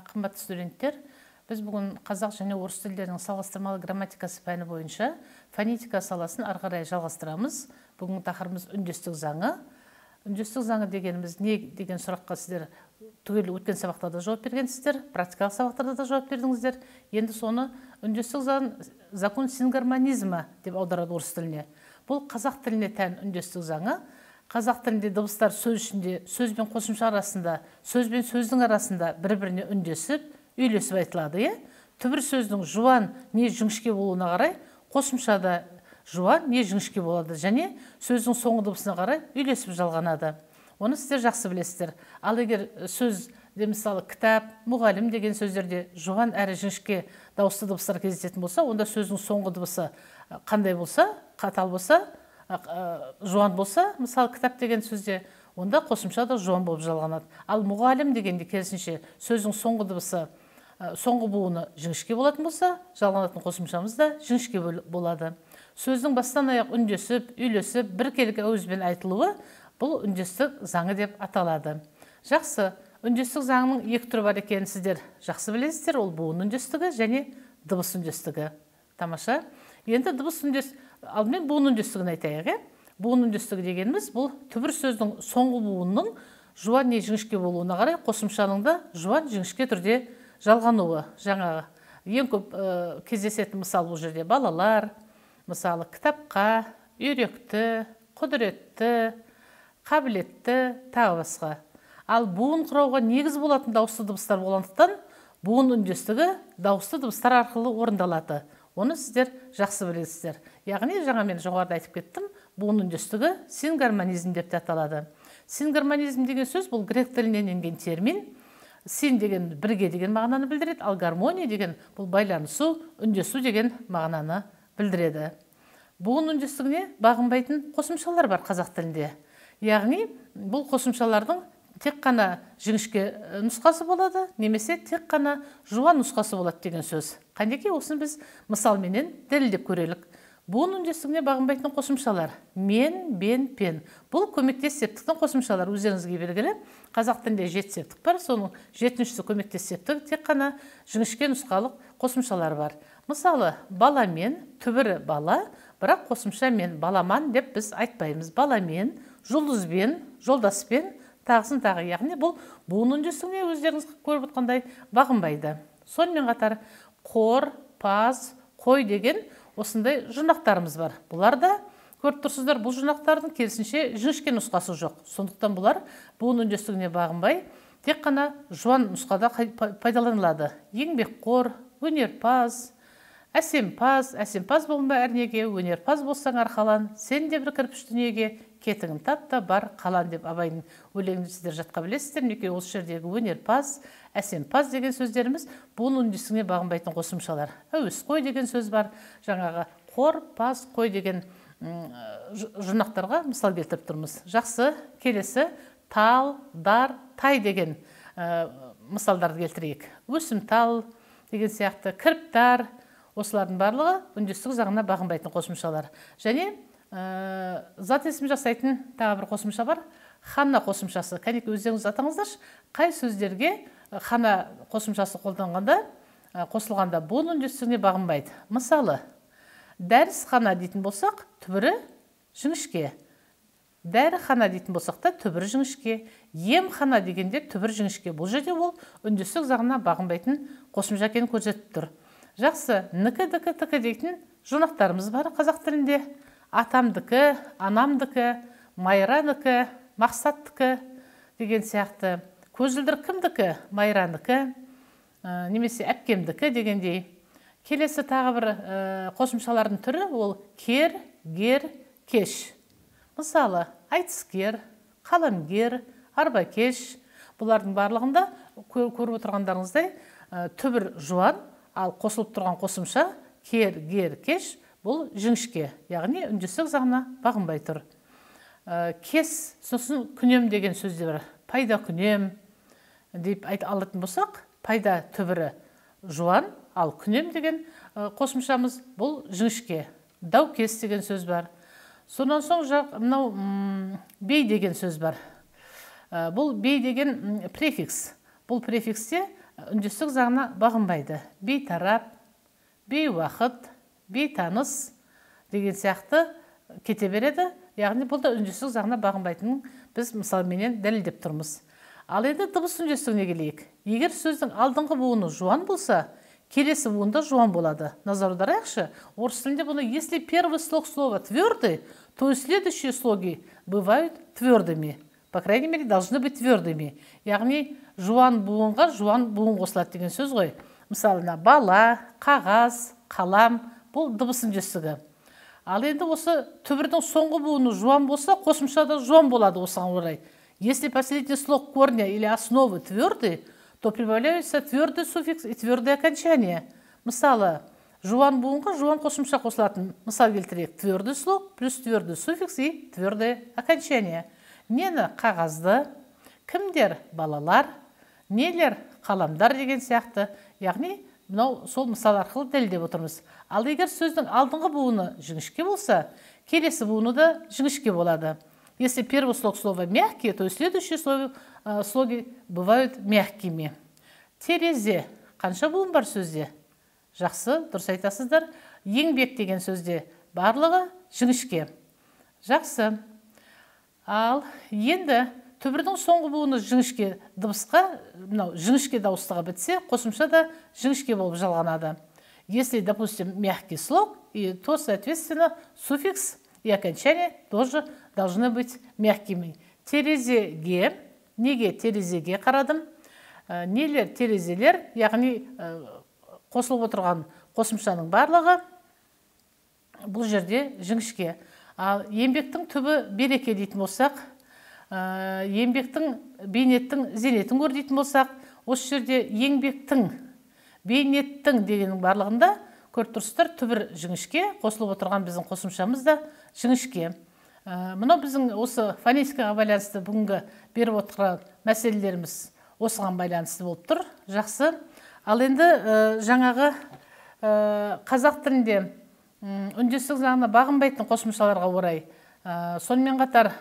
Қымбатты студенттер, біз бүгін қазақ және орыс тілдерінің салғастырмалы грамматикасы пәні бойынша фонетика саласын ары қарай жалғастырамыз. Бүгін тақырыбымыз үндестік заңы. Үндестік заңы дегеніміз не деген сұраққа сіздер түгел өткен сабақтарда жауап бергенсіздер, практикалық сабақтарда да жауап бердіңіздер. Енді соны үндестік заңы закон сингармонизма деп аударады орыс тіліне. Бұл қазақ тіліне тән үндестік заңы. Қазақ тілінде дыбыстар сөз ішінде, сөз бен қосымша арасында, сөз бен сөздің арасында бір-біріне үндесіп, үйлесіп айтылады. Түбір сөздің жуан не жіңішке болуына қарай, қосымшада жуан не жіңішке болады және сөздің соңғы дыбысына қарай үйлесіп жалғанады. Оны сіздер жақсы білесіздер. Ал егер сөз, мысалы кітап, мұғалім деген сөздерде жуан әрі жіңішке дауысты дыбыстар кездесетін болса, онда сөздің соңғы дыбысы қандай болса, қатал болса, жуан болса, мысалы кітап деген сөзде, онда қосымша да жуан болып жалғанады. Ал мұғалім дегенде керісінше сөздің соңғы дыбысы, соңғы буыны жіңішке болатын болса, жалғанатын қосымшамыз да жіңішке болады. Сөздің бастан аяқ үндесіп, үйлесіп, біркелкі ауызбен айтылуы бұл үндестік заңы деп аталады. Жақсы, үндестік заңының екі түрі бар екенін сіздер жақсы білесіздер, ол буын үндестігі және дыбыс үндестігі. Тамаша. Енді дыбыс үндестігі, алдымен буын үндестігін айтайық. Буын үндестігі дегеніміз бұл түбір сөздің соңғы буынның жуан не жіңішке болуына қарай қосымшаның да жуан жіңішке түрде жалғануы. Жаңағы ең көп кездесетін мысал бұл жерде балалар, мысалы кітапқа, үйректі, құдіретті, қабілетті, тағы басқа. Ал буын құрауға негіз болатын дауысты дыбыстар болғандықтан буын үндестігі дауысты дыбыстар арқылы орындалады. Оны сіздер жақсы білесіздер. Яғни жаңа мен жоғарыда айтып кеттім, буын үндестігі сингармонизм деп аталады. Сингармонизм деген сөз бұл грек тілінен енген термин. Син деген бірге деген мағынаны білдіреді, ал гармония деген бұл байланысу, үндесу деген мағынаны білдіреді. Буын үндестігіне бағынбайтын қосымшалар бар қазақ тілінде. Яғни бұл қосымшалардың тек қана жіңішке нұсқасы болады, немесе тек қана жуан нұсқасы болады деген сөз. Қандеке осыны біз мысалменен дәлелдеп көрелік. Буын үндестігіне бағынбайтын қосымшалар мен, бен, пен. Бұл көмектес септіктің қосымшалар өздеріңізге белгілі. Қазақ тілінде 7 септік бар, соның 7-шісі көмектес септік, тек қана жіңішке нұсқалық қосымшалар бар. Мысалы, баламен, түбірі бала, бірақ қосымша мен, баламан деп біз айтпаймыз. Баламен, жұлдызбен, жолдаспен, тағысын тағы. Яғни бұл буын үндестігіне өздеріңіз көріп отқандай бағынбайды. Сонымен қатар қор, паз, қой деген осындай жұрнақтарымыз бар. Бұларда көріп тұрсыздар, бұл жұрнақтардың керісінше жіңішке нұсқасы жоқ. Сондықтан бұлар буын үндестігіне бағынбай, тек қана жуан нұсқада пайдаланылады. Еңбекқор, өнерпаз, әсемпаз, әсемпаз болма әрнеге, өнерпаз болсаң арқалан, сен де бір кірпіш дүниеге, кетігін тапта бар қалан деп Абайдың өлеңін сіздер жатқа білесіздер. Неке осы жердегі өнерпаз, әсемпаз деген сөздеріміз буын үндестігіне бағынбайтын қосымшалар. Әуесқой деген сөз бар. Жаңағы қор, паз, қой деген жұрнақтарға мысал келтіріп тұрмыз. Жақсы, келесі тал, дар, тай деген мысалдарды келтірейік. Өсімтал деген сияқты кіріптар, осылардың барлығы үндестік заңына бағынбайтын қосымшалар. Және зат есім жасайтын тағы бір қосымша бар. Хана қосымшасы. Кәнеке өздеріңіз атаңыздаршы, қай сөздерге хана қосымшасы қолданғанда, қосылғанда буын үндестігіне бағынбайды. Мысалы, дәрісхана дейтін болсақ, түбірі жіңішке. Дәріхана дейтін болсақ та түбірі жіңішке. Емхана дегенде түбірі жіңішке. Бұл жерде ол үндестік заңына бағынбайтын қосымша екенін көрсетіп тұр. Жақсы, нікі, дікі, тікі дейтін жұрнақтарымыз бар қазақ тілінде. Атамдікі, анамдікі, майранікі, мақсаттікі деген сияқты. Көзілдір кімдікі? Майранікі, немесе әпкемдікі дегендей. Келесі тағы бір қосымшалардың түрі ол кер, гер, кеш. Мысалы, айтыскер, қаламгер, арбакеш. Бұлардың барлығында көріп отырғандарыңыздай түбір жуан, ал қосылып тұрған қосымша кер, гер, кеш бұл жіңішке, яғни үндестік заңына бағынбай тұр. Кес, сосын күнем деген сөзде бар. Пайда күнем деп алатын болсақ, пайда түбірі жуан, ал күнем деген қосымшамыз бұл жіңішке. Даукес деген сөз бар. Сонан соң бей деген сөз бар. Бұл бей деген префикс. Бұл префиксте үндестік заңына бағынбайды. Бейтарап, бейуақыт, бейтаныс деген сияқты кете береді. Яғни бұл да үндестік заңына бағынбайтынын біз мысалменен дәлелдеп тұрмыз. Ал енді дыбыс үндестігіне келейік. Егер сөздің алдыңғы буыны жуан болса, келесі буында жуан болады. Назар аударайықшы. Орыс тілінде бұны, если первый слог слова твердый, то и следующие слоги бывают твердыми. По крайней мере, должны быть твердыми. Яғни жуан буынға жуан буын қосылады деген сөз ғой. Мысалына бала, қағаз, қалам, бұл дыбыс үндестігі. Ал енді осы түбірдің соңғы буыны жуан болса, қосымшада жуан болады осыған орай. Если последний слог корня или основы твердый, то прибавляются твердый суффикс и твердое окончание. Мысалы, жуан буынға жуан қосымша қосылатын. Мысал келтірейік. Твердый слог плюс твердый суффикс и твердое окончание. Нені? Қағазды, кімдер? Балалар, нелер? Қаламдар деген сияқты. Яғни, сол мысал арқылы дәлелдеп отырмыз. Ал егер сөздің алдыңғы буыны жіңішке болса, келесі буыны да жіңішке болады. Если первый слог слова мягкий, то и следующие слоги бывают мягкими. Терезе. Қанша буын бар сөзде? Жақсы, дұрыс айтасыздар. Еңбек деген сөзде барлығы жіңішке. Жақсы. Ал енді түбірдің соңғы буыны жіңішке дыбысқа, жіңішке дауыстыға бітсе, қосымша да жіңішке болып жалғанады. Если, допустим, мягкий слог, то, соответственно, суффикс и окончание тоже должны быть мягкими. Терезеге, неге терезеге қарадым? Нелер терезелер, яғни қосылып отырған қосымшаның барлығы бұл жерде жіңішке. Ал еңбектің түбі береке дейтін болсақ, еңбектің бейнеттің зейнетін көр дейтін болсақ, осы жерде еңбектің бейнеттің дегеннің барлығында көріп тұрсыздар, түбір жіңішке, қосылып отырған біздің қосымшамыз да жіңішке. Мынау біздің осы фонетикаға байланысты бүгінгі беріп отырған мәселелеріміз осыған байланысты болып тұр. Жақсы. Ал енді жаңағы қазақ тілінде үндестік заңына бағынбайтын қосымшаларға орай, сонымен қатар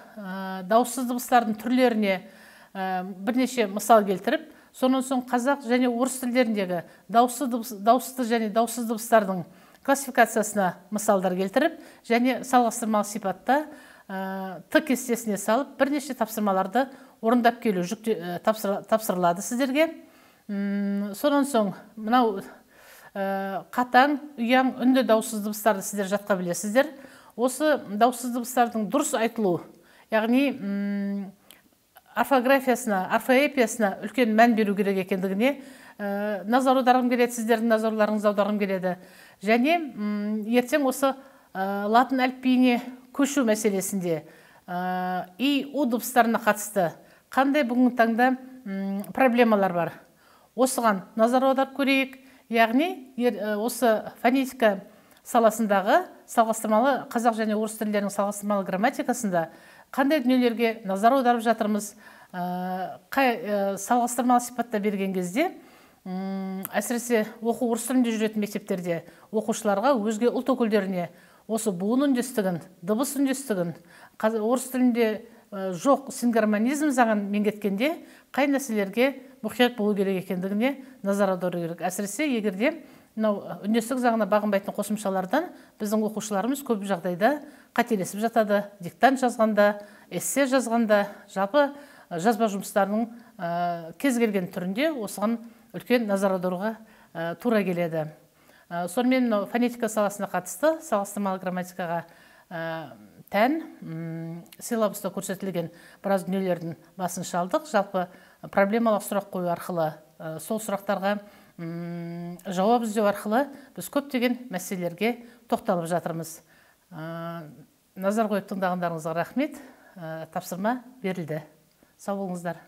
дауыссыз дыбыстардың түрлеріне бірнеше мысал келтіріп, сонан соң қазақ және орыс тілдеріндегі дауысты және дауыссыз дыбыстардың классификациясына мысалдар келтіріп, және салғастырмалы сипатта Т кестесіне салып, бірнеше тапсырмаларды орындап келу тапсырылады сіздерге. Сонан соң мынау қатаң, ұяң, үнді дауыссыз дыбыстарды сіздер жатқа білесіздер. Осы дауыссыз дыбыстардың дұрыс айтылу, яғни орфографиясына, орфоэпиясына үлкен мән беру керек екендігіне назар аударғым келеді, сіздердің назарларыңызды аударғым келеді. Және ертең осы латын әліпбиіне көшу мәселесінде и у дыбыстарына қатысты қандай бүгінгі таңда проблемалар бар. Осыған назар аударып көрейік. Яғни осы фонетика саласындағы салғастырмалы қазақ және орыс тілдерінің салғастырмалы грамматикасында қандай дүниелерге назар аударып жатырмыз, салғастырмалы сипатта берген кезде, әсіресе оқу орыс тілінде жүретін мектептерде оқушыларға, өзге ұлт өкілдеріне осы буын үндестігін, дыбыс үндестігін, орыс тілінде жоқ сингармонизм заңын меңгерткенде қай нәрселерге мұқият болу керек екендігіне назар аудару керек. Әсіресе егерде үндестік заңына бағынбайтын қосымшалардан біздің оқушыларымыз көп жағдайда қателесіп жатады. Диктант жазғанда, эссе жазғанда, жалпы жазба жұмыстарының кез келген түрінде осыған үлкен назар аударуға тура келеді. Сонымен фонетика саласына қатысты салғастырмалы грамматикаға тән силлабуста көрсетілген біраз дүниелердің басын шалдық. Жалпы проблемалық сұрақ қою арқылы, сол сұрақтарға жауап іздеу арқылы біз көптеген мәселелерге тоқталып жатырмыз. Назар қойып тыңдағандарыңызға рахмет. Тапсырма берілді. Сау болыңыздар.